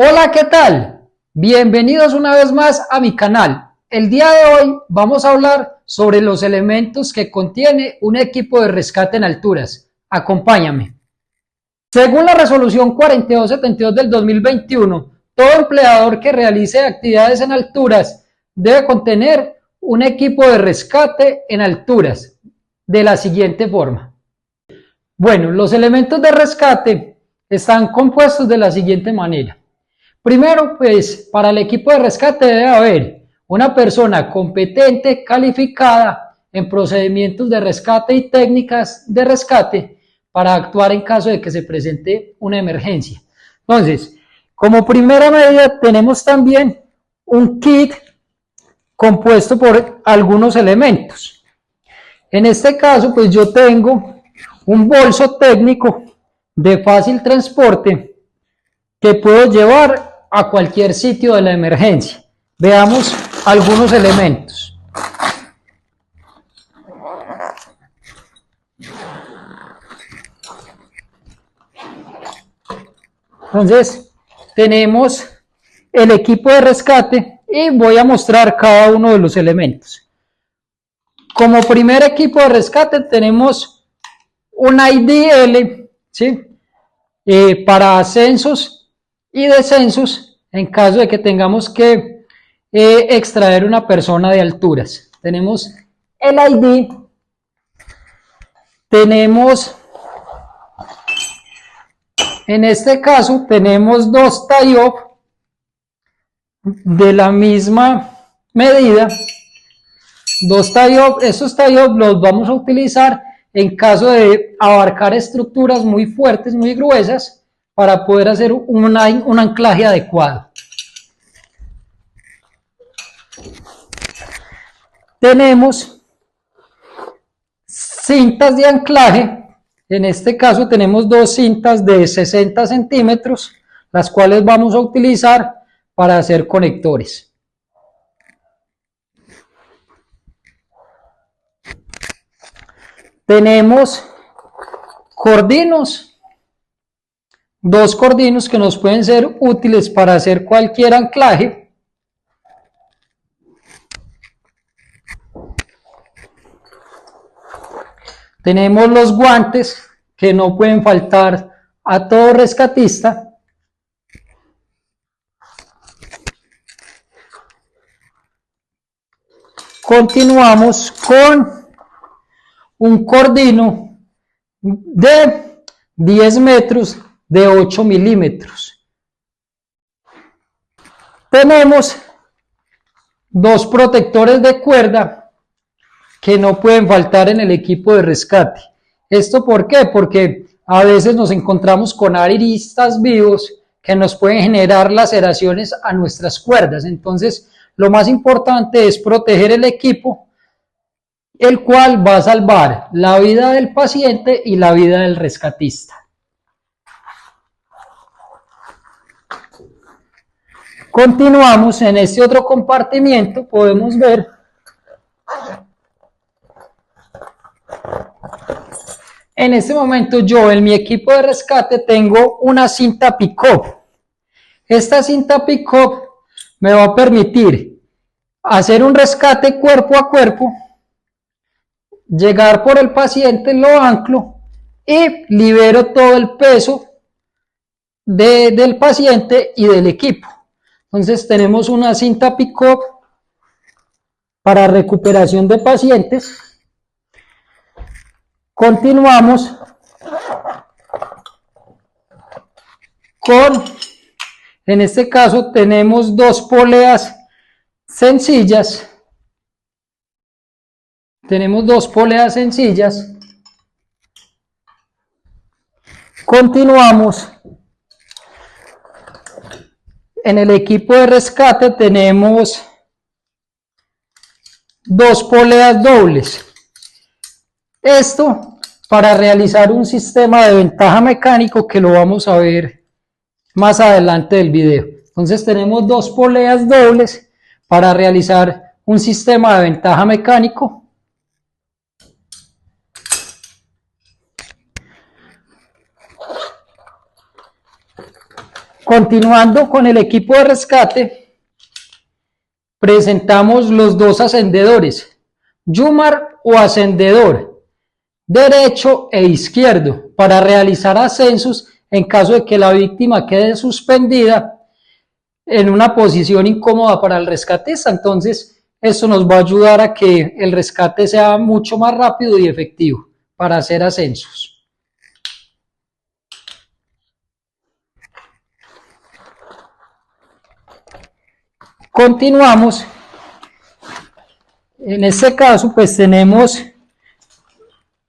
Hola, ¿qué tal? Bienvenidos una vez más a mi canal. El día de hoy vamos a hablar sobre los elementos que contiene un equipo de rescate en alturas. Acompáñame. Según la resolución 4272 del 2021, todo empleador que realice actividades en alturas debe contener un equipo de rescate en alturas de la siguiente forma. Bueno, los elementos de rescate están compuestos de la siguiente manera. Primero, pues, para el equipo de rescate debe haber una persona competente, calificada en procedimientos de rescate y técnicas de rescate para actuar en caso de que se presente una emergencia. Entonces, como primera medida tenemos también un kit compuesto por algunos elementos. En este caso, pues yo tengo un bolso técnico de fácil transporte que puedo llevar a cualquier sitio de la emergencia. Veamos algunos elementos. Entonces, tenemos el equipo de rescate y voy a mostrar cada uno de los elementos. Como primer equipo de rescate tenemos un IDL, ¿sí? Para ascensos y descensos en caso de que tengamos que extraer una persona de alturas. Tenemos el ID, tenemos, en este caso, tenemos dos tie-up de la misma medida. Dos tie-up, estos tie-up los vamos a utilizar en caso de abarcar estructuras muy fuertes, muy gruesas, para poder hacer un anclaje adecuado. Tenemos cintas de anclaje. En este caso tenemos dos cintas de 60 centímetros, las cuales vamos a utilizar para hacer conectores. Tenemos cordinos, dos cordinos que nos pueden ser útiles para hacer cualquier anclaje. Tenemos los guantes que no pueden faltar a todo rescatista. Continuamos con un cordino de 10 metros de 8 milímetros. Tenemos dos protectores de cuerda que no pueden faltar en el equipo de rescate. ¿Esto por qué? Porque a veces nos encontramos con aristas vivos que nos pueden generar laceraciones a nuestras cuerdas. Entonces, lo más importante es proteger el equipo, el cual va a salvar la vida del paciente y la vida del rescatista. Continuamos en este otro compartimiento, podemos ver en este momento yo en mi equipo de rescate tengo una cinta pick-up. Esta cinta pick-up me va a permitir hacer un rescate cuerpo a cuerpo, llegar por el paciente, lo anclo y libero todo el peso del paciente y del equipo. Entonces tenemos una cinta pick-up para recuperación de pacientes. Continuamos con, en este caso tenemos dos poleas sencillas. Tenemos dos poleas sencillas. Continuamos. En el equipo de rescate tenemos dos poleas dobles. Esto para realizar un sistema de ventaja mecánico que lo vamos a ver más adelante del video. Entonces tenemos dos poleas dobles para realizar un sistema de ventaja mecánico. Continuando con el equipo de rescate, presentamos los dos ascendedores, Yumar o ascendedor, derecho e izquierdo, para realizar ascensos en caso de que la víctima quede suspendida en una posición incómoda para el rescatista. Entonces, esto nos va a ayudar a que el rescate sea mucho más rápido y efectivo para hacer ascensos. Continuamos. En este caso, pues tenemos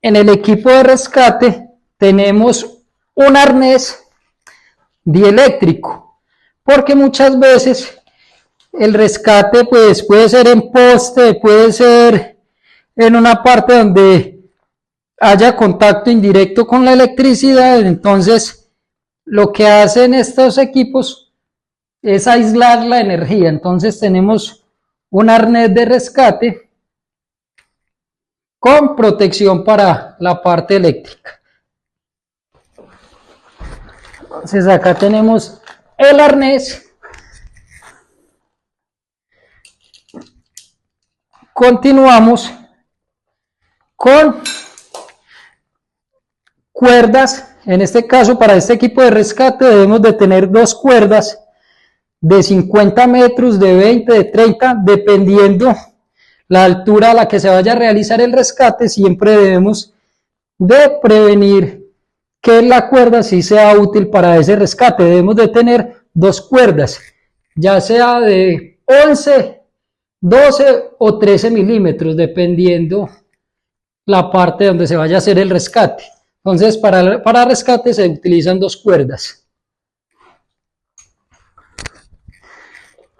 en el equipo de rescate, tenemos un arnés dieléctrico, porque muchas veces el rescate pues puede ser en poste, puede ser en una parte donde haya contacto indirecto con la electricidad. Entonces lo que hacen estos equipos es aislar la energía. Entonces tenemos un arnés de rescate con protección para la parte eléctrica. Entonces acá tenemos el arnés. Continuamos con cuerdas. En este caso, para este equipo de rescate debemos de tener dos cuerdas de 50 metros, de 20, de 30, dependiendo la altura a la que se vaya a realizar el rescate. Siempre debemos de prevenir que la cuerda sí sea útil para ese rescate. Debemos de tener dos cuerdas, ya sea de 11, 12 o 13 milímetros, dependiendo la parte donde se vaya a hacer el rescate. Entonces, para rescate se utilizan dos cuerdas.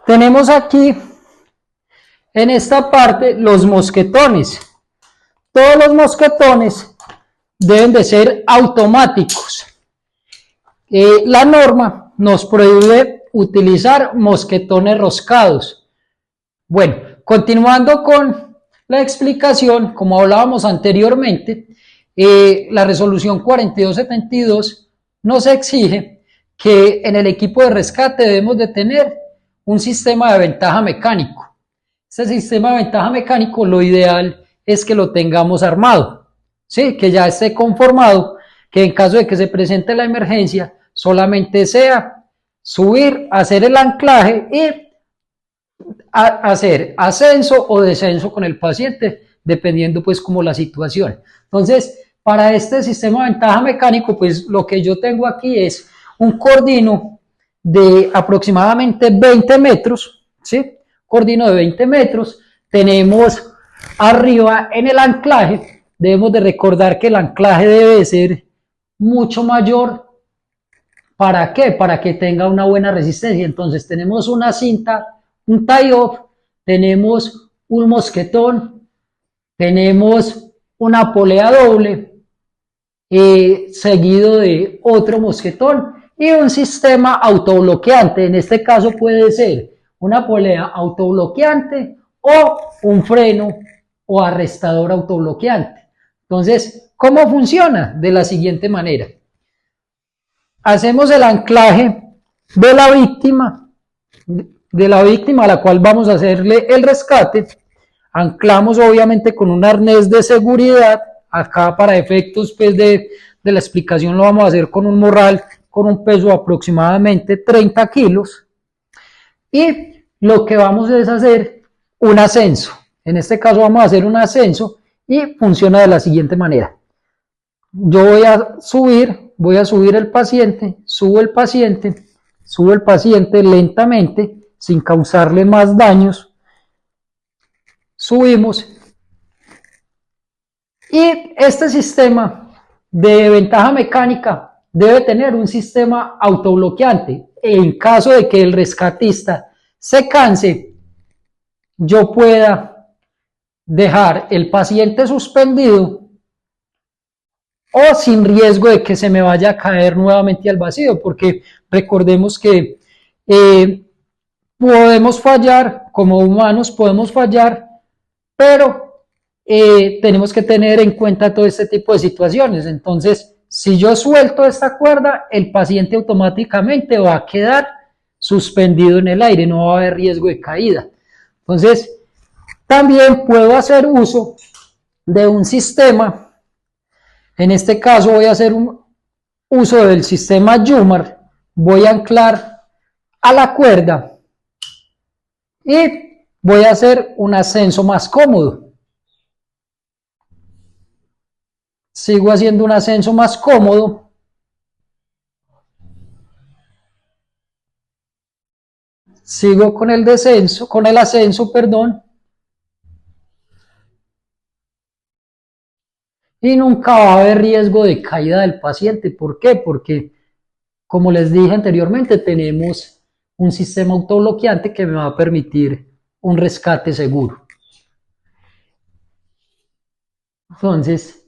Tenemos aquí, en esta parte, los mosquetones. Todos los mosquetones deben de ser automáticos. La norma nos prohíbe utilizar mosquetones roscados. Bueno, continuando con la explicación, como hablábamos anteriormente, la resolución 4272 nos exige que en el equipo de rescate debemos de tener un sistema de ventaja mecánico. Este sistema de ventaja mecánico, lo ideal es que lo tengamos armado, ¿sí? Que ya esté conformado, que en caso de que se presente la emergencia, solamente sea subir, hacer el anclaje y hacer ascenso o descenso con el paciente, dependiendo pues como la situación. Entonces, para este sistema de ventaja mecánico, pues lo que yo tengo aquí es un cordino de aproximadamente 20 metros, ¿sí? Cordino de 20 metros. Tenemos arriba en el anclaje, debemos de recordar que el anclaje debe ser mucho mayor. ¿Para qué? Para que tenga una buena resistencia. Entonces tenemos una cinta, un tie-off, tenemos un mosquetón, tenemos una polea doble, seguido de otro mosquetón y un sistema autobloqueante. En este caso puede ser una polea autobloqueante o un freno o arrestador autobloqueante. Entonces, ¿cómo funciona? De la siguiente manera. Hacemos el anclaje de la víctima a la cual vamos a hacerle el rescate. Anclamos obviamente con un arnés de seguridad. Acá para efectos pues, de la explicación lo vamos a hacer con un morral con un peso de aproximadamente 30 kilos. Y lo que vamos es hacer un ascenso. En este caso vamos a hacer un ascenso y funciona de la siguiente manera. Yo voy a subir el paciente, subo el paciente lentamente, sin causarle más daños. Subimos. Y este sistema de ventaja mecánica debe tener un sistema autobloqueante. En caso de que el rescatista se canse, yo pueda dejar el paciente suspendido o sin riesgo de que se me vaya a caer nuevamente al vacío, porque recordemos que podemos fallar, como humanos podemos fallar, pero tenemos que tener en cuenta todo este tipo de situaciones. Entonces si yo suelto esta cuerda, el paciente automáticamente va a quedar suspendido en el aire, no va a haber riesgo de caída. Entonces, también puedo hacer uso de un sistema, en este caso voy a hacer un uso del sistema Jumar, voy a anclar a la cuerda y voy a hacer un ascenso más cómodo. Sigo haciendo un ascenso más cómodo. Sigo con el descenso, con el ascenso, perdón. Y nunca va a haber riesgo de caída del paciente. ¿Por qué? Porque, como les dije anteriormente, tenemos un sistema autobloqueante que me va a permitir un rescate seguro. Entonces,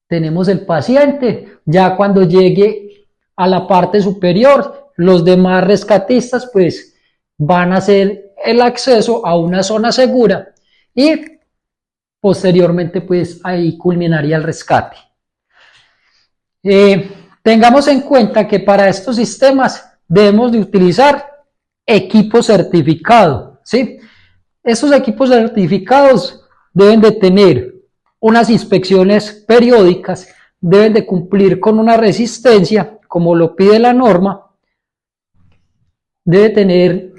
tenemos el paciente, ya cuando llegue a la parte superior, los demás rescatistas pues van a hacer el acceso a una zona segura y posteriormente pues ahí culminaría el rescate. Tengamos en cuenta que para estos sistemas debemos de utilizar equipo certificado, ¿sí? Estos equipos certificados deben de tener unas inspecciones periódicas, deben de cumplir con una resistencia, como lo pide la norma, debe tener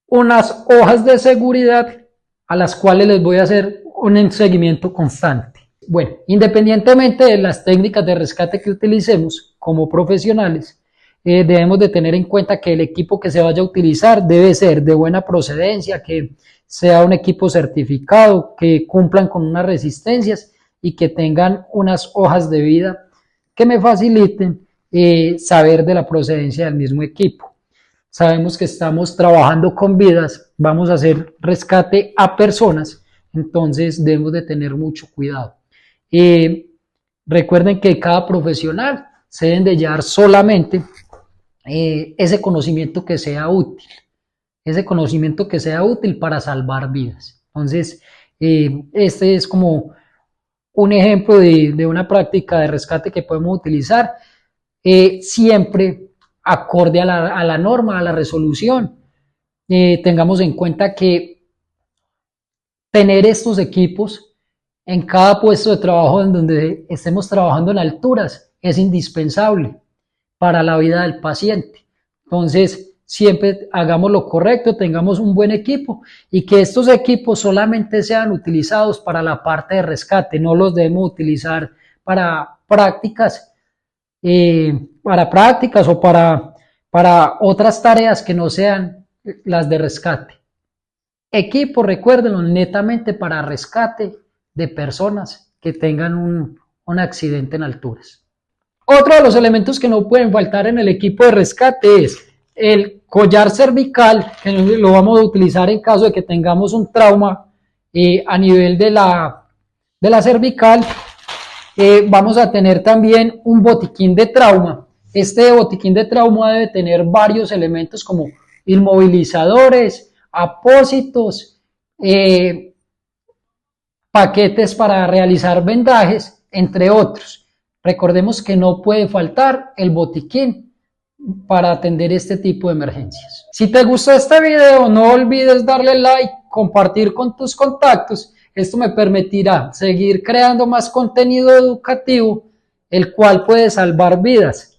unas hojas de seguridad a las cuales les voy a hacer un seguimiento constante. Bueno, independientemente de las técnicas de rescate que utilicemos como profesionales, debemos de tener en cuenta que el equipo que se vaya a utilizar debe ser de buena procedencia, que sea un equipo certificado, que cumplan con unas resistencias y que tengan unas hojas de vida que me faciliten saber de la procedencia del mismo equipo. Sabemos que estamos trabajando con vidas, vamos a hacer rescate a personas, entonces debemos de tener mucho cuidado. Recuerden que cada profesional se deben de llevar solamente ese conocimiento que sea útil, para salvar vidas. Entonces, este es como un ejemplo de una práctica de rescate que podemos utilizar, siempre acorde a la norma, a la resolución. Tengamos en cuenta que tener estos equipos en cada puesto de trabajo en donde estemos trabajando en alturas es indispensable para la vida del paciente. Entonces, siempre hagamos lo correcto, tengamos un buen equipo y que estos equipos solamente sean utilizados para la parte de rescate, no los debemos utilizar para prácticas o para otras tareas que no sean las de rescate. Equipo, recuérdenlo, netamente para rescate de personas que tengan un accidente en alturas. Otro de los elementos que no pueden faltar en el equipo de rescate es el collar cervical, que lo vamos a utilizar en caso de que tengamos un trauma a nivel de la cervical. Vamos a tener también un botiquín de trauma. Este botiquín de trauma debe tener varios elementos como inmovilizadores, apósitos, paquetes para realizar vendajes, entre otros. Recordemos que no puede faltar el botiquín para atender este tipo de emergencias. Si te gustó este video, no olvides darle like, compartir con tus contactos. Esto me permitirá seguir creando más contenido educativo, el cual puede salvar vidas.